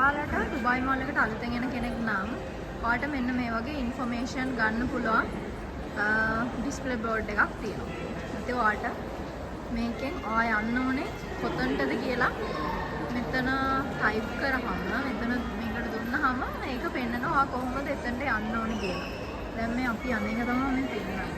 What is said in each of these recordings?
ඔයාලට ඩුබායි මෝල් එකට අලුතෙන් එන කෙනෙක් නම් ඔයාලට මෙන්න මේ වගේ ඉන්ෆර්මේෂන් ගන්න පුළුවන් ඩිස්ප්ලේ බෝඩ් එකක් තියෙනවා. ඉතින් ඔයාලට මේකෙන් ඔයා යන්න ඕනේ කොතනටද කියලා මෙතන ටයිප් කරාම මෙතන මේකට දුන්නාම ඒක පෙන්නනවා ඔයා කොහොමද එතනට යන්න ඕනේ කියලා. දැන් මේ අපි යන එක තමයි මේ පෙන්නන්නේ.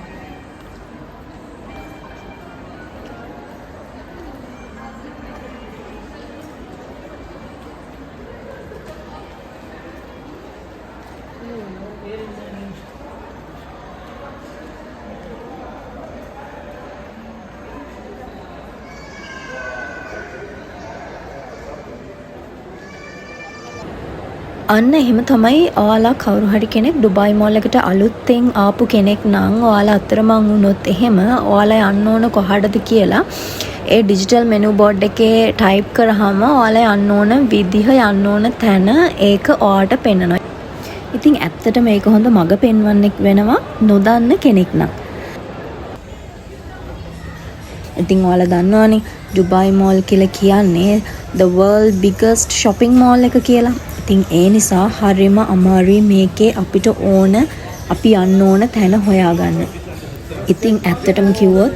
අන්න එහෙම තමයි ඔයාලා කවුරු හරි කෙනෙක් ඩුබායි මෝල් එකට අලුතෙන් ආපු කෙනෙක් නම් ඔයාලා අතරමං වුණොත් එහෙම ඔයාලා යන්න ඕන කොහටද කියලා ඒ ඩිජිටල් මෙනු බෝඩ් එකේ ටයිප් කරාම ඔයාලා යන්න ඕන විදිහ යන්න ඕන තැන ඒක ඔයාට පෙන්නනවා. ඉතින් ඇත්තට මේක හොඳ මඟ පෙන්වන්නෙක් වෙනවා නොදන්න කෙනෙක් නම්. ඉතින් ඔයාලා දන්නවනේ ඩුබායි මෝල් කියලා කියන්නේ the world biggest shopping mall එක කියලා. ඉතින් ඒ නිසා හරිම අමාරුයි මේකේ අපිට ඕන අපි යන්න ඕන තැන හොයාගන්න. ඉතින් ඇත්තටම කිව්වොත්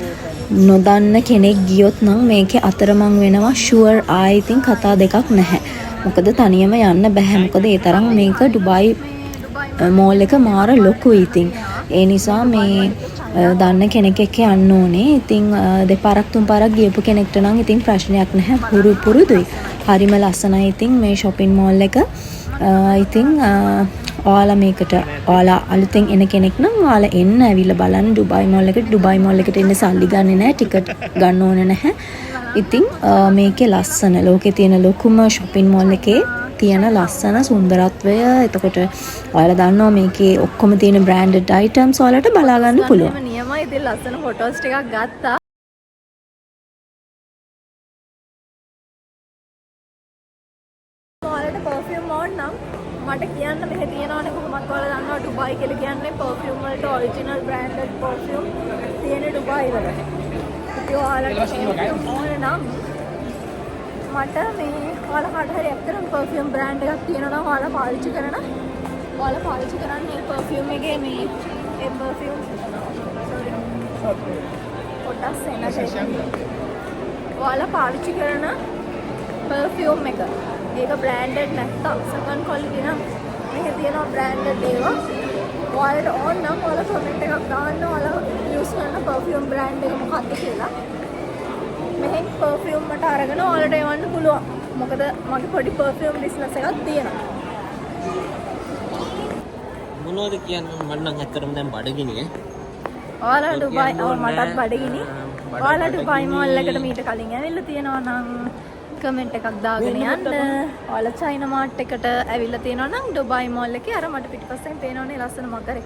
නොදන්න කෙනෙක් ගියොත් නම් මේකේ අතරමං වෙනවා ෂුවර් ආයි ඉතින් කතා දෙකක් නැහැ. මොකද තනියම යන්න බෑ. මොකද ඒ තරම් මේක ඩුබායි මෝල් එක මාර ලොකුයි. ඉතින් ඒ නිසා මේ දන්න කෙනෙක් එක්ක යන්න ඕනේ. ඉතින් දෙපාරක් තුන් පාරක් ගියපු කෙනෙක්ට නම් ඉතින් ප්‍රශ්නයක් නැහැ. පුරුදුයි. හරිම ලස්සනයි ඉතින් මේ shopping mall එක. ඉතින් ඔයාලා මේකට ඔයාලා අලුතෙන් එන කෙනෙක් නම් ඔයාලා එන්න ඇවිල්ලා බලන්න ඩුබායි මෝල් එකට. ඩුබායි මෝල් එකට එන්න සල්ලි ගන්නෙ නැහැ. ටිකට් ගන්න ඕනේ නැහැ. ඉතින් මේකේ ලස්සන ලෝකේ තියෙන ලොකුම shopping mall එකේ තියෙන ලස්සන සුන්දරත්වය. එතකොට ඔයාලා දන්නවා මේකේ ඔක්කොම තියෙන branded items ඔයාලට බලා ගන්න පුළුවන්. නියමයි. ඉතින් ලස්සන ෆොටෝස් ටිකක් ගත්තා. ඔයාලට perfume ඕන නම් මට කියන්න මෙහෙ තියෙනවනේ කොහොමද ඔයාලා දන්නවා ඩුබායි කියලා කියන්නේ perfume වලට original branded perfume තියෙන ඩුබායි වල. ඉතින් ඔයාලට perfume ඕන නම් මට මේ ඔයාලා කාට හරි ඇත්තටම perfume brand එකක් තියෙනවා නම් ඔයාලා පාවිච්චි කරන්නේ perfume එකේ මේ ඒ perfume කොටස් එනකම් ඔයාලා පාවිච්චි කරන perfume එක ඒක branded නැත්තම් second quality නම් මේක තියෙනවා branded ඒවා. ඔයාලට ඕන නම් ඔයාලා comment එකක් දාන්න ඔයාලා use කරන perfume brand එක මොකක්ද කියලා. මෙහෙන් perfume මට අරගෙන ඔයාලට එවන්න පුළුවන්. මොකද මගේ පොඩි perfume business එකක් තියෙනවා. මොනවද කියන්නේ මම නම් ඇත්තටම දැන් බඩගිනි ඈ. ඔයාලා ඩුබායි මටත් බඩගිනි. ඔයාලා ඩුබායි මෝල් එකට මීට කලින් ඇවිල්ලා තියෙනවා නම් කමෙන්ට් එකක් දාගෙන යන්න. ඔයාලා චයිනා මාර්ට් එකට ඇවිල්ලා තියෙනවා නම් ඩුබායි මෝල් එකේ අර මට පිටිපස්සෙන් පේනවනේ ලස්සන මගරේ.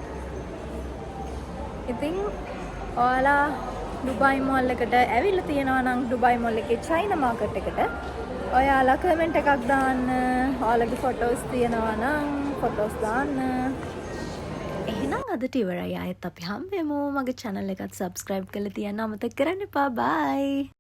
ඉතින් ඔයාලා ඩුබායි මෝල් එකට ඇවිල්ලා තියෙනවා නම් ඩුබායි මෝල් එකේ චයිනා මාකට් එකට ඔයාලා කමෙන්ට් එකක් දාන්න. ඔයාලගේ ෆොටෝස් තියෙනවා නම් ෆොටෝස් දාන්න. එහෙනම් අදට ඉවරයි. ආයෙත් අපි හම්බෙමු. මගේ channel එකත් subscribe කරලා තියන්න අමතක කරන්න එපා. bye.